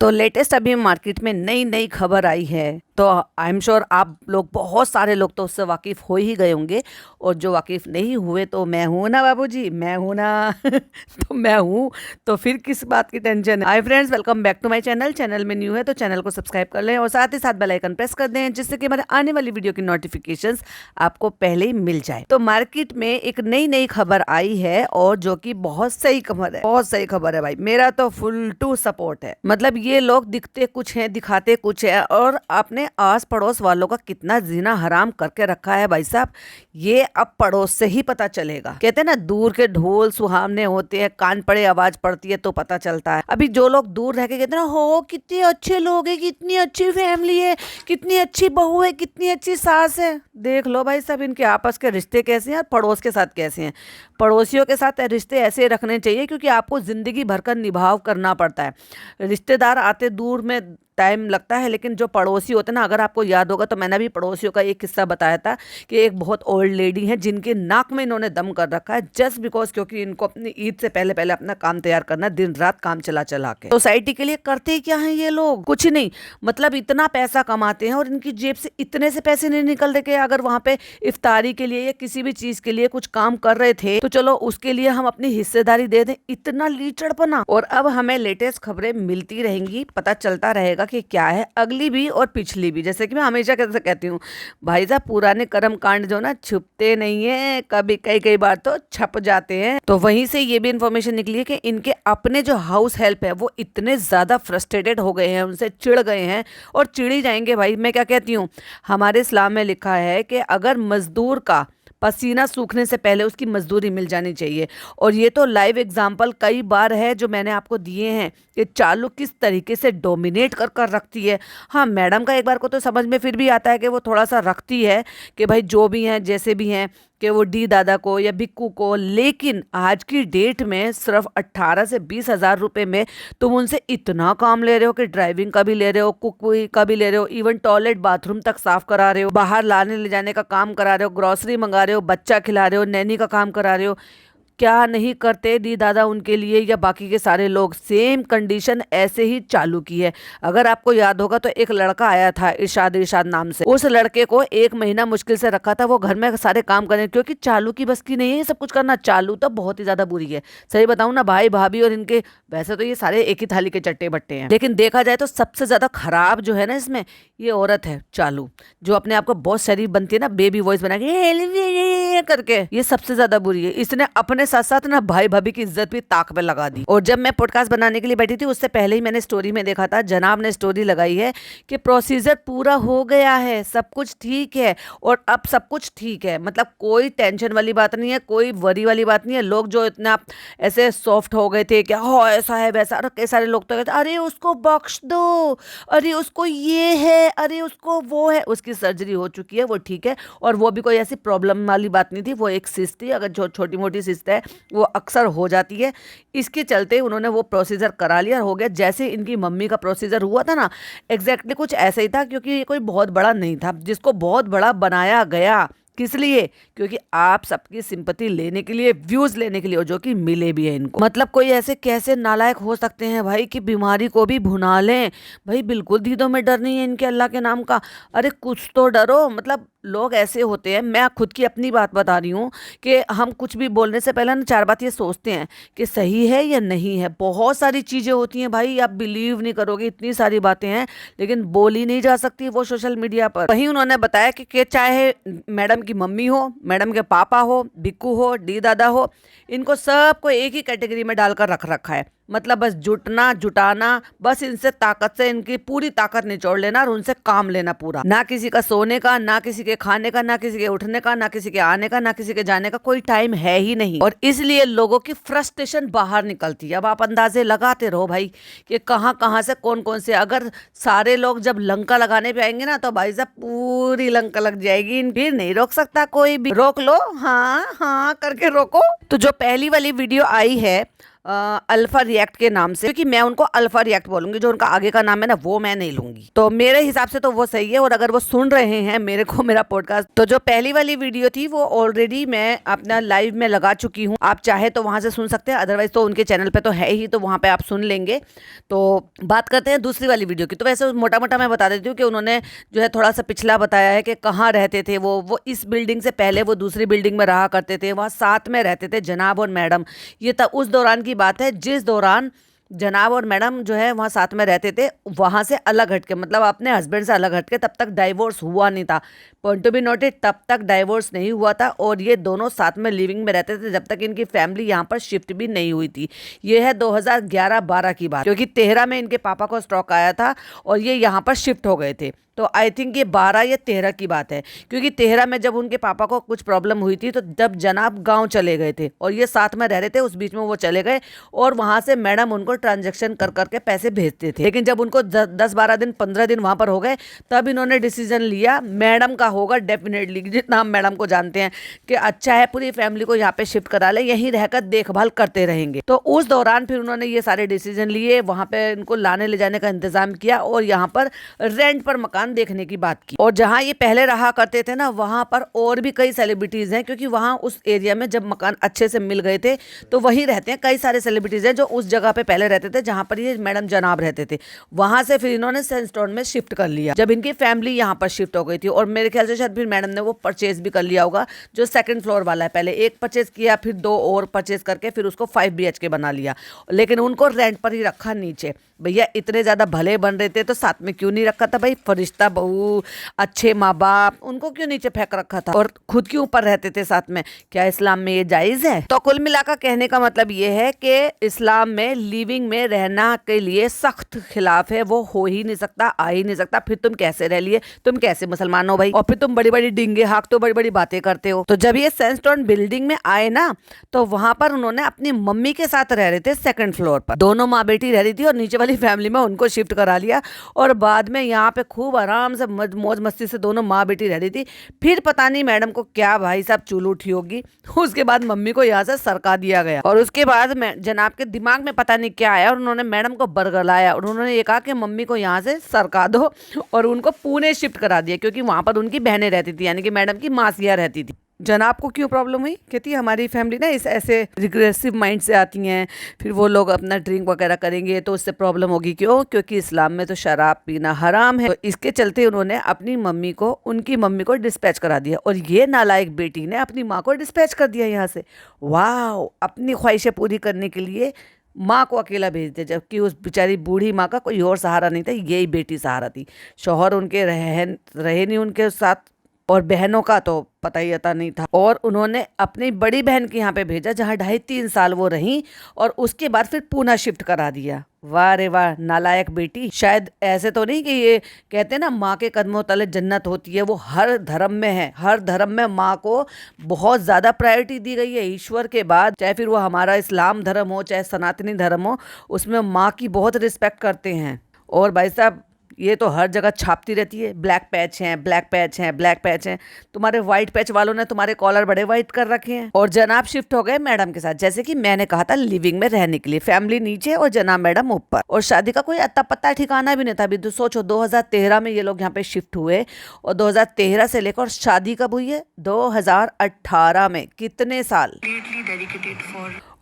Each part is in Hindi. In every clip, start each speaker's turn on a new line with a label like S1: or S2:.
S1: तो लेटेस्ट अभी मार्केट में नई नई खबर आई है, तो आई एम श्योर आप लोग, बहुत सारे लोग तो उससे वाकिफ़ हो ही गए होंगे। और जो वाकिफ़ नहीं हुए, तो मैं हूं ना बाबूजी, मैं हूं ना तो मैं हूं। तो फिर किस बात की टेंशन है। Hi friends, welcome back to my channel. Channel में न्यू है तो चैनल को सब्सक्राइब कर लें और साथ ही साथ बेल आइकन प्रेस कर दें, जिससे कि हमारे आने वाली वीडियो की नोटिफिकेशंस आपको पहले ही मिल जाए। तो मार्केट में एक नई नई खबर आई है, और जो कि बहुत सही खबर है, बहुत सही खबर है भाई। मेरा तो फुल टू सपोर्ट है। मतलब ये लोग दिखते कुछ हैं, दिखाते कुछ है, और अपने आस पड़ोस वालों का कितना जीना हराम करके रखा है भाई साहब। ये अब पड़ोस से ही पता चलेगा। कहते हैं ना, दूर के ढोल सुहावने होते हैं, कान पड़े आवाज पड़ती है तो पता चलता है। अभी जो लोग दूर रह के कहते हैं ना, हो कितने अच्छे लोग हैं, कितनी अच्छी फैमिली है, कितनी अच्छी बहू है, कितनी अच्छी सास है, देख लो भाई साहब इनके आपस के रिश्ते कैसे हैं और पड़ोस के साथ कैसे हैं। पड़ोसियों के साथ रिश्ते ऐसे रखने चाहिए, क्योंकि आपको जिंदगी भर का निभाव करना पड़ता है। रिश्तेदार आते दूर में टाइम लगता है, लेकिन जो पड़ोसी होते हैं ना, अगर आपको याद होगा तो मैंने भी पड़ोसियों का एक किस्सा बताया था कि एक बहुत ओल्ड लेडी है जिनके नाक में इन्होंने दम कर रखा है, जस्ट बिकॉज क्योंकि इनको अपनी ईद से पहले पहले अपना काम तैयार करना है, दिन रात काम चला चला के। सोसाइटी के लिए करते क्या है ये लोग, कुछ नहीं। मतलब इतना पैसा कमाते हैं और इनकी जेब से इतने से पैसे नहीं निकल रहे कि अगर वहां पे इफ्तारी के लिए या किसी भी चीज के लिए कुछ काम कर रहे थे तो चलो उसके लिए हम अपनी हिस्सेदारी दे दें। इतना लीचड़पना। और अब हमें लेटेस्ट खबरें मिलती रहेंगी, पता चलता रहेगा कि क्या है, अगली भी और पिछली भी। जैसे कि मैं हमेशा कैसे कहती हूँ भाई साहब, पुराने कर्म कांड जो ना छुपते नहीं है, कभी कई कई बार तो छप जाते हैं। तो वहीं से ये भी इंफॉर्मेशन निकली है कि इनके अपने जो हाउस हेल्प है वो इतने ज्यादा फ्रस्ट्रेटेड हो गए हैं, उनसे चिढ़ गए हैं और चिढ़ ही जाएंगे भाई। मैं क्या कहती हूँ, हमारे इस्लाम में लिखा है कि अगर मजदूर का पसीना सूखने से पहले उसकी मजदूरी मिल जानी चाहिए। और ये तो लाइव एग्जाम्पल कई बार है जो मैंने आपको दिए हैं कि चालू किस तरीके से डोमिनेट कर कर रखती है। हाँ, मैडम का एक बार को तो समझ में फिर भी आता है कि वो थोड़ा सा रखती है कि भाई जो भी हैं जैसे भी हैं, कि वो डी दादा को या बिक्कू को। लेकिन आज की डेट में सिर्फ 18 से 20 हजार रुपए में तुम उनसे इतना काम ले रहे हो कि ड्राइविंग का भी ले रहे हो, कुक का भी ले रहे हो, इवन टॉयलेट बाथरूम तक साफ करा रहे हो, बाहर लाने ले जाने का काम करा रहे हो, ग्रोसरी मंगा रहे हो, बच्चा खिला रहे हो, नैनी का काम करा रहे हो। क्या नहीं करते दी दादा उनके लिए, या बाकी के सारे लोग। सेम कंडीशन ऐसे ही चालू की है। अगर आपको याद होगा तो एक लड़का आया था इरशाद नाम से, उस लड़के को 1 महीना मुश्किल से रखा था वो घर में सारे काम करने, क्योंकि चालू की बस की नहीं है ये सब कुछ करना। चालू तो बहुत ही ज्यादा बुरी है, सही बताऊं ना भाई भाभी और इनके। वैसे तो ये सारे एक ही थाली के चट्टे बट्टे हैं, लेकिन देखा जाए तो सबसे ज्यादा खराब जो है ना इसमें, ये औरत है चालू, जो अपने आप को बहुत शरीफ बनती है ना, बेबी वॉइस बना के करके, ये सबसे ज्यादा बुरी है। इसने अपने साथ साथ ना भाई भाभी की इज्जत भी ताक पे लगा दी। और जब मैं पॉडकास्ट बनाने के लिए बैठी थी उससे पहले ही मैंने स्टोरी में देखा था, जनाब ने स्टोरी लगाई है कि प्रोसीजर पूरा हो गया है, सब कुछ ठीक है, और अब सब कुछ ठीक है। मतलब कोई टेंशन वाली बात नहीं है, कोई वरी वाली बात नहीं है। लोग जो इतना ऐसे सॉफ्ट हो गए थे कि हो ऐसा है वैसा, और कई सारे लोग तो कहते अरे उसको बख्श दो, अरे उसको ये है, अरे उसको वो है, उसकी सर्जरी हो चुकी है, वो ठीक है। और वो भी कोई ऐसी प्रॉब्लम वाली बात नहीं थी, वो एक सिस्ट थी। अगर जो छोटी मोटी सिस्ट है वो अक्सर हो जाती है, इसके चलते उन्होंने वो प्रोसीजर करा लिया, हो गया। जैसे इनकी मम्मी का प्रोसीजर हुआ था ना, एग्जैक्टली कुछ ऐसा ही था, क्योंकि ये कोई बहुत बड़ा नहीं था जिसको बहुत बड़ा बनाया गया। किस लिए? क्योंकि आप सबकी सिंपैथी लेने के लिए, व्यूज लेने के लिए, और जो कि मिले भी है इनको। मतलब कोई ऐसे कैसे नालायक हो सकते हैं भाई कि बीमारी को भी भुना लें। भाई बिल्कुल दीदों में डर नहीं है इनके, अल्लाह के नाम का। अरे कुछ तो डरो। मतलब लोग ऐसे होते हैं, मैं खुद की अपनी बात बता रही हूँ, कि हम कुछ भी बोलने से पहले ना 4 बात ये सोचते हैं कि सही है या नहीं है। बहुत सारी चीजें होती हैं भाई, आप बिलीव नहीं करोगे, इतनी सारी बातें हैं, लेकिन बोली नहीं जा सकती वो सोशल मीडिया पर। वहीं उन्होंने बताया कि चाहे मैडम की मम्मी हो, मैडम के पापा हो, बिक्कू हो, डी दादा हो, इनको सबको एक ही कैटेगरी में डालकर रख रखा है। मतलब बस जुटना जुटाना, बस इनसे ताकत से इनकी पूरी ताकत निचोड़ लेना और उनसे काम लेना पूरा। ना किसी का सोने का, ना किसी के खाने का, ना किसी के उठने का, ना किसी के आने का, ना किसी के जाने का, कोई टाइम है ही नहीं। और इसलिए लोगों की फ्रस्ट्रेशन बाहर निकलती है। अब आप अंदाजे लगाते रहो भाई कि कहाँ कहाँ से कौन कौन से, अगर सारे लोग जब लंका लगाने पे आएंगे ना, तो भाई साहब पूरी लंका लग जाएगी। फिर नहीं रोक सकता कोई भी। रोक लो, हाँ हाँ करके रोको। तो जो पहली वाली वीडियो आई है, अल्फा रिएक्ट के नाम से, क्योंकि मैं उनको अल्फा रिएक्ट बोलूंगी, जो उनका आगे का नाम है ना वो मैं नहीं लूंगी। तो मेरे हिसाब से तो वो सही है। और अगर वो सुन रहे हैं मेरे को, मेरा पॉडकास्ट, तो जो पहली वाली वीडियो थी वो ऑलरेडी मैं अपना लाइव में लगा चुकी हूँ। आप चाहे तो वहां से सुन सकते हैं, अदरवाइज तो उनके चैनल पे तो है ही, तो वहां पे आप सुन लेंगे। तो बात करते हैं दूसरी वाली वीडियो की। तो वैसे मोटा मोटा मैं बता देती हूँ कि उन्होंने जो है थोड़ा सा पिछला बताया है कि कहाँ रहते थे वो इस बिल्डिंग से पहले वो दूसरी बिल्डिंग में रहा करते थे, वहाँ साथ में रहते थे जनाब और मैडम। ये तब उस दौरान की बात है जिस दौरान जनाब और मैडम जो है वहाँ साथ में रहते थे, वहाँ से अलग हटके, मतलब अपने हस्बैंड से अलग हटके। तब तक डाइवोर्स हुआ नहीं था, पॉइंट टू बी नोटेड, तब तक डाइवोर्स नहीं हुआ था। और ये दोनों साथ में लिविंग में रहते थे जब तक इनकी फैमिली यहाँ पर शिफ्ट भी नहीं हुई थी। ये है 2011-12 की बात, क्योंकि 13 में इनके पापा को स्ट्रोक आया था और ये यहाँ पर शिफ्ट हो गए थे। तो आई थिंक ये 12 या 13 की बात है, क्योंकि 13 में जब उनके पापा को कुछ प्रॉब्लम हुई थी तो जब जनाब गांव चले गए थे और ये साथ में रह रहे थे, उस बीच में वो चले गए और वहां से मैडम उनको ट्रांजैक्शन कर करके पैसे भेजते थे। लेकिन जब उनको 10-12 दिन 15 दिन वहां पर हो गए, तब इन्होंने डिसीजन लिया, मैडम का होगा डेफिनेटली, जितना हम मैडम को जानते हैं, कि अच्छा है पूरी फैमिली को यहाँ पे शिफ्ट करा ले, यहीं रहकर देखभाल करते रहेंगे। तो उस दौरान फिर उन्होंने ये सारे डिसीजन लिए, वहां पे इनको लाने ले जाने का इंतजाम किया और यहाँ पर रेंट पर मकान देखने की बात की। और जहां ये पहले रहा करते थे ना, वहां पर और भी कई सेलिब्रिटीज हैं, क्योंकि वहां उस एरिया में जब मकान अच्छे से मिल गए थे तो वहीं रहते हैं कई सारे सेलिब्रिटीज हैं जो उस जगह पे पहले रहते थे जहां पर ये मैडम जनाब रहते थे। वहां से फिर इन्होंने सैंडस्टोन में शिफ्ट कर लिया जब इनकी फैमिली यहाँ पर शिफ्ट हो गई थी। और मेरे ख्याल से शायद फिर मैडम ने वो परचेज भी कर लिया होगा, जो सेकंड फ्लोर वाला है। पहले एक परचेज किया, फिर 2 और परचेज करके फिर उसको 5 BHK बना लिया, लेकिन उनको रेंट पर ही रखा नीचे। भैया इतने ज्यादा भले बन रहे थे तो साथ में क्यों नहीं रखा था भाई? फरिश्ता बहू, अच्छे माँ बाप, उनको क्यों नीचे फेंक रखा था और खुद के ऊपर रहते थे साथ में? क्या इस्लाम में ये जायज है? तो कुल मिलाकर कहने का मतलब ये है कि इस्लाम में लिविंग में रहना के लिए सख्त खिलाफ है, वो हो ही नहीं सकता, आ ही नहीं सकता। फिर तुम कैसे रह लिए? तुम कैसे मुसलमान हो भाई? और फिर तुम बड़ी बड़ी डिंगे हाँकते हो, बड़ी बड़ी बातें करते हो। तो जब ये सैंडस्टोन बिल्डिंग में आए ना, तो वहां पर उन्होंने अपनी मम्मी के साथ रह रहे थे सेकंड फ्लोर पर, दोनों माँ बेटी रह रही थी और नीचे वाली फैमिली में उनको शिफ्ट करा लिया। और बाद में यहाँ पे खूब आराम से मौज मस्ती से दोनों माँ बेटी रह रही थी। फिर पता नहीं मैडम को क्या भाई साहब चूल उठी होगी, उसके बाद मम्मी को यहाँ से सरका दिया गया। और उसके बाद जनाब के दिमाग में पता नहीं क्या आया और उन्होंने मैडम को बरगलाया और उन्होंने ये कहा कि मम्मी को यहाँ से सरका दो, और उनको पुणे शिफ्ट करा दिया, क्योंकि वहां पर उनकी बहनें रहती थी, यानी कि मैडम की मासियाँ रहती थी। जनाब को क्यों प्रॉब्लम हुई? कहती हमारी फैमिली ना इस ऐसे रिग्रेसिव माइंड से आती हैं, फिर वो लोग अपना ड्रिंक वगैरह करेंगे तो उससे प्रॉब्लम होगी। क्यों? क्योंकि इस्लाम में तो शराब पीना हराम है। तो इसके चलते उन्होंने अपनी मम्मी को, उनकी मम्मी को डिस्पैच करा दिया और ये नालायक बेटी ने अपनी माँ को डिस्पैच कर दिया यहाँ से। वाह! अपनी ख्वाहिशें पूरी करने के लिए माँ को अकेला भेज दिया, जबकि उस बेचारी बूढ़ी माँ का कोई और सहारा नहीं था, यही बेटी सहारा थी। शौहर उनके रहे नहीं उनके साथ, और बहनों का तो पता ही आता नहीं था। और उन्होंने अपनी बड़ी बहन के यहाँ पे भेजा जहाँ 2.5-3 साल वो रहीं, और उसके बाद फिर पूना शिफ्ट करा दिया। वाह रे वाह, नालायक बेटी। शायद ऐसे तो नहीं कि ये कहते हैं ना माँ के कदमों तले जन्नत होती है, वो हर धर्म में है। हर धर्म में माँ को बहुत ज्यादा प्रायोरिटी दी गई है ईश्वर के बाद, चाहे फिर वो हमारा इस्लाम धर्म हो चाहे सनातनी धर्म हो, उसमें माँ की बहुत रिस्पेक्ट करते हैं। और भाई साहब ये तो हर जगह छापती रहती है, ब्लैक पैच हैं, ब्लैक पैच हैं, ब्लैक पैच हैं। तुम्हारे व्हाइट पैच वालों ने तुम्हारे कॉलर बड़े व्हाइट कर रखे हैं। और जनाब शिफ्ट हो गए मैडम के साथ, जैसे कि मैंने कहा था, लिविंग में रहने के लिए। फैमिली नीचे और जनाब मैडम ऊपर। और शादी का कोई अत्ता पत्ता ठिकाना भी नहीं था। अभी तो सोचो 2013 में ये लोग यहाँ पे शिफ्ट हुए और 2013 से लेकर शादी कब हुई है? 2018 में। कितने साल!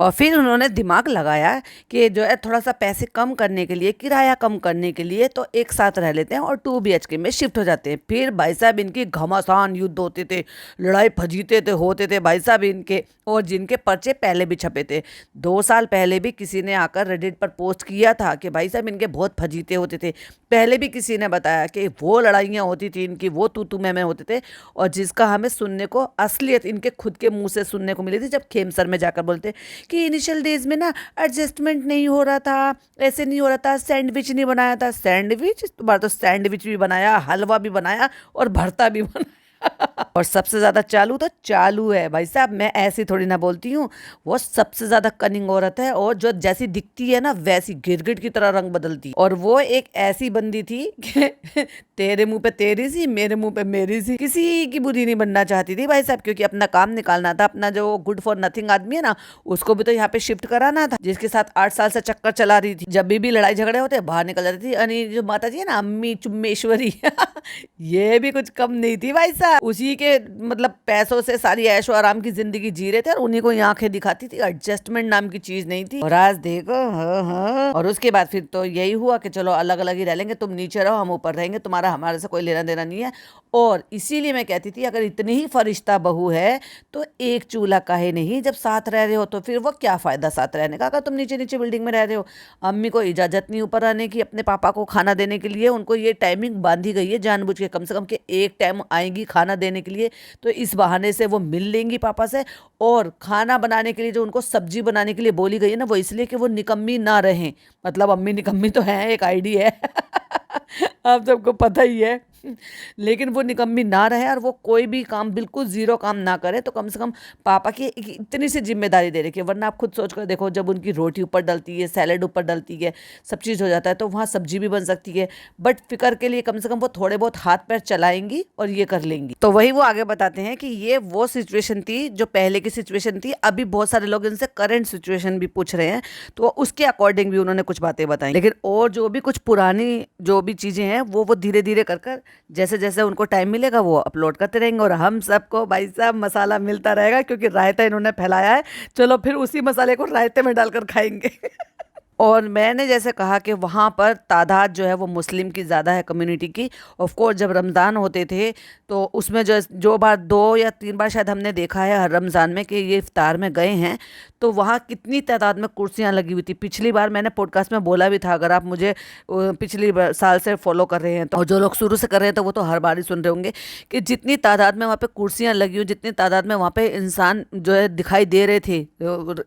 S1: और फिर उन्होंने दिमाग लगाया कि जो है थोड़ा सा पैसे कम करने के लिए, किराया कम करने के लिए, तो एक साथ रह लेते हैं और 2 BHK में शिफ्ट हो जाते हैं। फिर भाई साहब इनकी घमासान युद्ध होते थे, लड़ाई फजीते थे, होते थे भाई साहब इनके, और जिनके पर्चे पहले भी छपे थे। 2 साल पहले भी किसी ने आकर रेडिट पर पोस्ट किया था कि भाई साहब इनके बहुत फजीते होते थे। पहले भी किसी ने बताया कि वो लड़ाइयाँ होती थी इनकी, वो तू मैं होते थे, और जिसका हमें सुनने को असलियत इनके खुद के मुंह से सुनने को मिली थी जब खेमसर में जाकर बोलते कि इनिशियल डेज में ना एडजस्टमेंट नहीं हो रहा था, ऐसे नहीं हो रहा था, सैंडविच नहीं बनाया था। सैंडविच? तुम्हारा तो सैंडविच भी बनाया, हलवा भी बनाया और भरता भी बनाया। और सबसे ज्यादा चालू तो चालू है भाई साहब, मैं ऐसी थोड़ी ना बोलती हूँ। वो सबसे ज्यादा कनिंग औरत है, और जो जैसी दिखती है ना वैसी गिरगिट की तरह रंग बदलती। और वो एक ऐसी बंदी थी कि तेरे मुंह पे तेरी सी, मेरे मुंह पे मेरी सी, किसी की बुरी नहीं बनना चाहती थी भाई साहब, क्योंकि अपना काम निकालना था। अपना जो गुड फॉर नथिंग आदमी है ना, उसको भी तो यहाँ पे शिफ्ट कराना था, जिसके साथ 8 साल से चक्कर चला रही थी। जब भी लड़ाई झगड़े होते बाहर निकल जाती थी। अनी जो माता जी है ना, अम्मी चुम्मेश्वरी ये भी कुछ कम नहीं थी भाई साहब। उसी के मतलब पैसों से सारी ऐशो आराम की जिंदगी जी रहे थे, और उन्हीं को ये आंखें दिखाती थी। एडजस्टमेंट नाम की चीज नहीं थी। और आज देखो, हाँ हाँ। और उसके बाद फिर तो यही हुआ कि चलो अलग अलग ही रह लेंगे, तुम नीचे रहो हम ऊपर रहेंगे, तुम्हारा हमारे से कोई लेना देना नहीं है। और इसीलिए मैं कहती थी, अगर इतनी ही फरिश्ता बहू है तो एक चूल्हा काहे नहीं। जब साथ रह रहे हो तो फिर वो क्या फायदा साथ रहने का, अगर तुम नीचे नीचे बिल्डिंग में रह रहे हो। अम्मी को इजाजत नहीं ऊपर आने की अपने पापा को खाना देने के लिए। उनको ये टाइमिंग बांधी गई है जानबूझ के, कम से कम कि एक टाइम आएंगी खाना देने के लिए, तो इस बहाने से वो मिल लेंगी पापा से। और खाना बनाने के लिए जो उनको सब्जी बनाने के लिए बोली गई है ना, वो इसलिए कि वो निकम्मी ना रहें। मतलब अम्मी निकम्मी तो है, एक आईडी है आप सबको पता ही है। लेकिन वो निकम्मी ना रहे, और वो कोई भी काम बिल्कुल जीरो काम ना करे, तो कम से कम पापा की इतनी सी जिम्मेदारी दे रखी है। वरना आप खुद सोच कर देखो, जब उनकी रोटी ऊपर डलती है, सैलेड ऊपर डलती है, सब चीज़ हो जाता है, तो वहाँ सब्जी भी बन सकती है। बट फिक्र के लिए कम से कम वो थोड़े बहुत हाथ पैर चलाएंगी और ये कर लेंगी। तो वही वो आगे बताते हैं कि ये वो सिचुएशन थी जो पहले की सिचुएशन थी। अभी बहुत सारे लोग इनसे करंट सिचुएशन भी पूछ रहे हैं, तो उसके अकॉर्डिंग भी उन्होंने कुछ बातें बताई। लेकिन और जो भी कुछ पुरानी जो भी चीज़ें हैं वो धीरे धीरे कर कर जैसे जैसे उनको टाइम मिलेगा वो अपलोड करते रहेंगे, और हम सबको भाई साहब मसाला मिलता रहेगा, क्योंकि रायता इन्होंने फैलाया है। चलो फिर उसी मसाले को रायते में डालकर खाएंगे और मैंने जैसे कहा कि वहाँ पर तादाद जो है वो मुस्लिम की ज़्यादा है, कम्युनिटी की। ऑफ कोर्स जब रमज़ान होते थे तो उसमें जो बार 2 या 3 बार शायद हमने देखा है हर रमज़ान में कि ये इफ्तार में गए हैं, तो वहाँ कितनी तादाद में कुर्सियाँ लगी हुई थी। पिछली बार मैंने पॉडकास्ट में बोला भी था, अगर आप मुझे साल से फॉलो कर रहे हैं तो, और जो लोग शुरू से कर रहे हैं तो वो तो हर बार ही सुन रहे होंगे कि जितनी तादाद में वहाँ पे कुर्सियाँ लगी हुई, जितनी तादाद में वहाँ पे इंसान जो है दिखाई दे रहे थे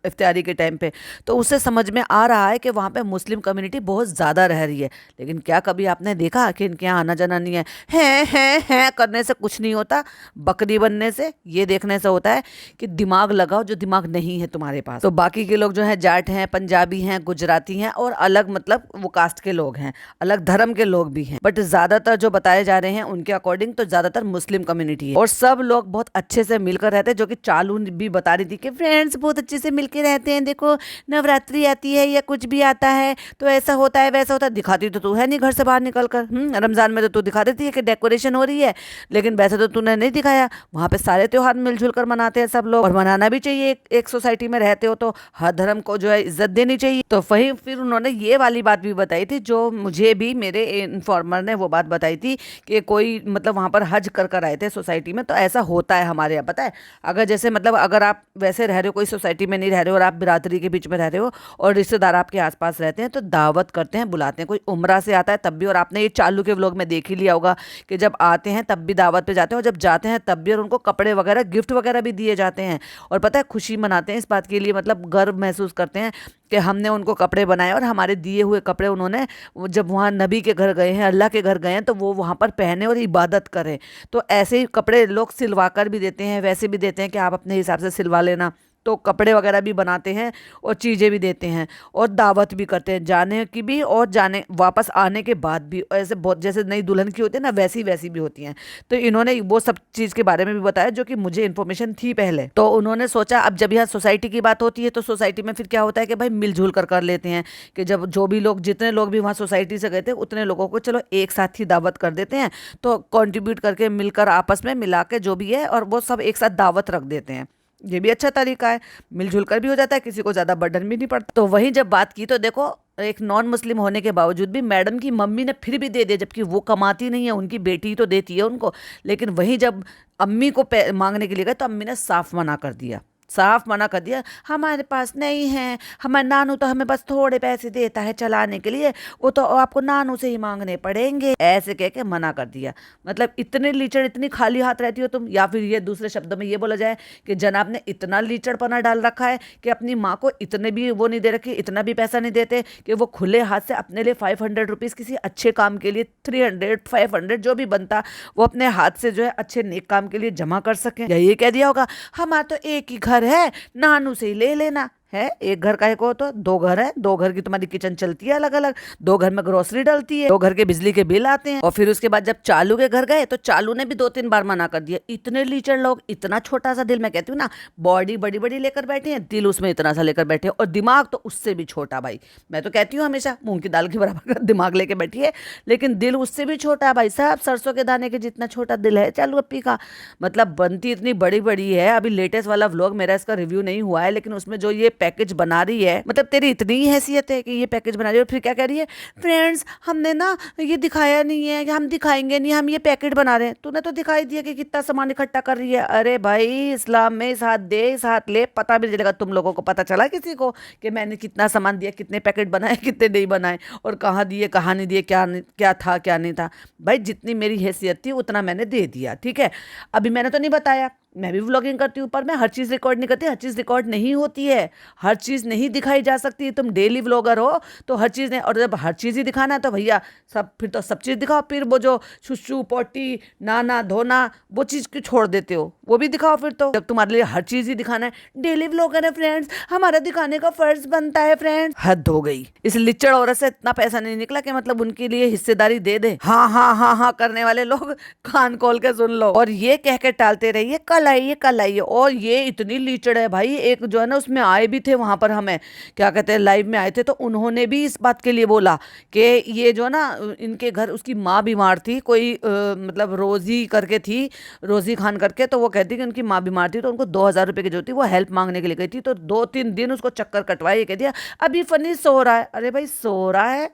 S1: इफ्तारी के टाइम पे, तो उससे समझ में आ रहा है कि वहाँ पे मुस्लिम कम्युनिटी बहुत ज़्यादा रह रही है। लेकिन क्या कभी आपने देखा कि इनके यहाँ आना जाना नहीं है करने से कुछ नहीं होता, बकरी बनने से, ये देखने से होता है कि दिमाग लगाओ जो दिमाग नहीं है तुम्हारे पास। तो बाकी के लोग जो है जाट हैं, पंजाबी हैं, गुजराती हैं, और अलग मतलब वो कास्ट के लोग हैं, अलग धर्म के लोग भी हैं। बट ज़्यादातर जो बताए जा रहे हैं उनके अकॉर्डिंग तो ज़्यादातर मुस्लिम कम्युनिटी है, और सब लोग बहुत अच्छे से मिलकर रहते हैं। जो कि चालू भी बता रही थी कि फ्रेंड्स बहुत अच्छे से मिलकर रहते हैं, देखो नवरात्रि आती है या कुछ भी आता है तो ऐसा होता है वैसा होता है। दिखाती तो तू है नहीं घर से बाहर निकल कर। रमजान में तो तू दिखा देती है कि डेकोरेशन हो रही है, लेकिन वैसे तो तूने नहीं दिखाया। वहाँ पे सारे त्योहार मिलजुल कर मनाते हैं सब लोग, और मनाना भी चाहिए। एक सोसाइटी में रहते हो तो हर धर्म को जो है इज्जत देनी चाहिए। तो वही फिर उन्होंने ये वाली बात भी बताई थी जो मुझे भी मेरे इन्फॉर्मर ने वो बात बताई थी कि कोई मतलब वहाँ पर हज कर आए थे सोसाइटी में, तो ऐसा होता है हमारे यहाँ, पता है। अगर जैसे मतलब अगर आप वैसे रह रहे हो, कोई सोसाइटी में नहीं रह रहे हो और आप बिरादरी के बीच में रह रहे हो और रिश्तेदार आपके आसपास रहते हैं, तो दावत करते हैं, बुलाते हैं। कोई उम्रा से आता है तब भी, और आपने ये चालू के व्लॉग में देख ही लिया होगा कि जब आते हैं तब भी दावत पे जाते हैं, और जब जाते हैं तब भी, और उनको कपड़े वगैरह गिफ्ट वगैरह भी दिए जाते हैं। और पता है खुशी मनाते हैं इस बात के लिए, मतलब गर्व महसूस करते हैं कि हमने उनको कपड़े बनाए, और हमारे दिए हुए कपड़े उन्होंने जब वहाँ नबी के घर गए हैं, अल्लाह के घर गए हैं, तो वो वहाँ पर पहने और इबादत करें। तो ऐसे ही कपड़े लोग सिलवा कर भी देते हैं, वैसे भी देते हैं कि आप अपने हिसाब से सिलवा लेना। तो कपड़े वगैरह भी बनाते हैं और चीज़ें भी देते हैं, और दावत भी करते हैं जाने की भी, और जाने वापस आने के बाद भी। ऐसे बहुत जैसे नई दुल्हन की होती है ना, वैसी वैसी भी होती हैं। तो इन्होंने वो सब चीज़ के बारे में भी बताया जो कि मुझे इन्फॉर्मेशन थी पहले। तो उन्होंने सोचा अब जब यहाँ सोसाइटी की बात होती है तो सोसाइटी में फिर क्या होता है कि भाई मिलजुल कर लेते हैं, कि जब जो भी लोग जितने लोग भी वहाँ सोसाइटी से गए थे उतने लोगों को चलो एक साथ ही दावत कर देते हैं। तो कॉन्ट्रीब्यूट करके मिलकर आपस में मिला के जो भी है, और वो सब एक साथ दावत रख देते हैं। ये भी अच्छा तरीका है, मिलजुल कर भी हो जाता है, किसी को ज़्यादा बर्डन भी नहीं पड़ता। तो वहीं जब बात की तो देखो, एक नॉन मुस्लिम होने के बावजूद भी मैडम की मम्मी ने फिर भी दे दिया, जबकि वो कमाती नहीं है, उनकी बेटी तो देती है उनको। लेकिन वहीं जब अम्मी को मांगने के लिए गए तो अम्मी ने साफ मना कर दिया, साफ मना कर दिया, हमारे पास नहीं है, हमारे नानू तो हमें बस थोड़े पैसे देता है चलाने के लिए, वो तो आपको नानू से ही मांगने पड़ेंगे, ऐसे कह के मना कर दिया। मतलब इतने लीचड़, इतनी खाली हाथ रहती हो तुम। या फिर ये दूसरे शब्दों में ये बोला जाए कि जनाब ने इतना लीचड़पना डाल रखा है कि अपनी माँ को इतने भी वो नहीं दे रखी, इतना भी पैसा नहीं देते कि वो खुले हाथ से अपने लिए 500 रुपीज़ किसी अच्छे काम के लिए, 300 500 जो भी बनता वो अपने हाथ से जो है अच्छे नेक काम के लिए जमा कर सकें। या ये कह दिया होगा, हमारा तो एक ही घर है, नानू से ही ले लेना है। एक घर का एक हो तो दो घर है, दो घर की तुम्हारी किचन चलती है अलग अलग, दो घर में ग्रोसरी डलती है, दो घर के बिजली के बिल आते हैं। और फिर उसके बाद जब चालू के घर गए तो चालू ने भी 2-3 बार मना कर दिया। इतने लीचड़ लोग, इतना छोटा सा दिल, मैं कहती हूँ ना, बॉडी बड़ी बड़ी लेकर बैठे हैं, दिल उसमें इतना सा लेकर बैठे हैं, और दिमाग तो उससे भी छोटा भाई। मैं तो कहती हूँ हमेशा मूंग की दाल के बराबर का दिमाग लेके बैठी है, लेकिन दिल उससे भी छोटा है भाई साहब, सरसों के दाने के जितना छोटा दिल है चालू अप्पी का। मतलब बनती इतनी बड़ी बड़ी है। अभी लेटेस्ट वाला व्लॉग मेरा, इसका रिव्यू नहीं हुआ है, लेकिन उसमें जो ये पैकेज बना रही है, मतलब तेरी इतनी ही हैसियत है कि ये पैकेज बना रही है, और फिर क्या कह रही है, फ्रेंड्स हमने ना ये दिखाया नहीं है, हम दिखाएंगे नहीं, हम ये पैकेट बना रहे हैं। तूने तो दिखाई दिया कि कितना सामान इकट्ठा कर रही है। अरे भाई, इस्लाम में इस हाथ दे इस हाथ ले, पता भी नहीं चलेगा। तुम लोगों को पता चला किसी को कि मैंने कितना सामान दिया, कितने पैकेट बनाए, कितने नहीं बनाए, और कहाँ दिए कहाँ नहीं दिए, क्या था क्या नहीं था। भाई जितनी मेरी हैसियत थी उतना मैंने दे दिया, ठीक है। अभी मैंने तो नहीं बताया, मैं भी व्लॉगिंग करती हूँ, पर मैं हर चीज़ रिकॉर्ड नहीं करती, हर चीज़ रिकॉर्ड नहीं होती है, हर चीज़ नहीं दिखाई जा सकती। तुम डेली व्लॉगर हो तो हर चीज़ नहीं, और जब हर चीज़ ही दिखाना है तो भैया फिर तो सब चीज़ दिखाओ। फिर वो जो शुशु पोटी नाना धोना वो चीज़ क्यों छोड़ देते हो, वो भी दिखाओ। फिर तो जब तुम्हारे लिए हर चीज़ ही दिखाना है, डेली व्लॉगर है फ्रेंड्स, हमारा दिखाने का फर्ज बनता है फ्रेंड्स। हद हो गई। इस लिच्चड़ औरत से इतना पैसा नहीं निकला कि मतलब उनके लिए हिस्सेदारी दे दे। हाँ हाँ हाँ हाँ करने वाले लोग कान खोल के सुन लो, और ये कह के टालते रहिए कल आइए कल आइए। और ये इतनी लीचड़ है भाई, एक जो है ना उसमें आए भी थे वहां पर, हमें क्या कहते हैं लाइव में आए थे, तो उन्होंने भी इस बात के लिए बोला कि ये जो है ना इनके घर उसकी माँ बीमार थी, कोई मतलब रोजी करके थी, रोजी खान करके, तो वो कहती कि उनकी माँ बीमार थी तो उनको 2,000 रुपये की जरूरत थी, वो हेल्प मांगने के लिए गई थी, तो 2-3 दिन उसको चक्कर कटवाए। ये कह दिया अभी फनी सो रहा है। अरे भाई सो रहा है,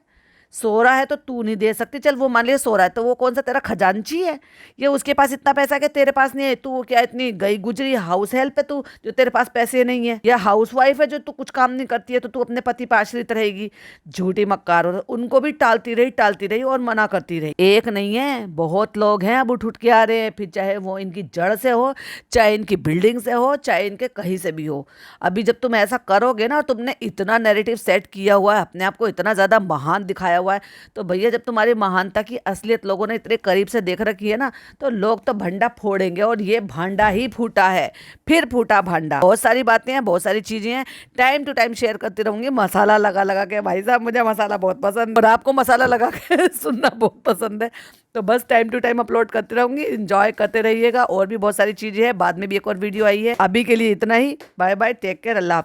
S1: सो रहा है तो तू नहीं दे सकती, चल वो मान लिया सो रहा है, तो वो कौन सा तेरा खजांची है, ये उसके पास इतना पैसा है कि तेरे पास नहीं है। तू क्या इतनी गई गुजरी हाउस हेल्प है तू, जो तेरे पास पैसे नहीं है, या हाउस वाइफ है जो तू कुछ काम नहीं करती है तो तू अपने पति पर आश्रित रहेगी। झूठी मक्कार। और उनको भी टालती रही और मना करती रही। एक नहीं है, बहुत लोग हैं अब उठ के आ रहे हैं, फिर चाहे वो इनकी जड़ से हो, चाहे इनकी बिल्डिंग से हो, चाहे इनके कहीं से भी हो। अभी जब तुम ऐसा करोगे ना, तुमने इतना नैरेटिव सेट किया हुआ है, अपने आप को इतना ज्यादा महान दिखाया हुआ है, तो भैया जब तुम्हारी महानता की असलियत लोगों ने इतने करीब से देख रखी है ना, तो लोग तो भंडा फोड़ेंगे। और ये भांडा ही फूटा है, फिर फूटा भांडा। बहुत सारी बातें हैं, बहुत सारी चीजें हैं, टाइम टू टाइम शेयर करती रहूंगी, मसाला लगा लगा के। भाई साहब मुझे मसाला बहुत पसंद, और आपको मसाला लगा के सुनना बहुत पसंद है, तो बस टाइम टू टाइम अपलोड करती रहूंगी, एंजॉय करते रहिएगा। और भी बहुत सारी चीजें हैं, बाद में भी एक और वीडियो आई है। अभी के लिए इतना ही, बाय बाय, टेक केयर, अल्लाह।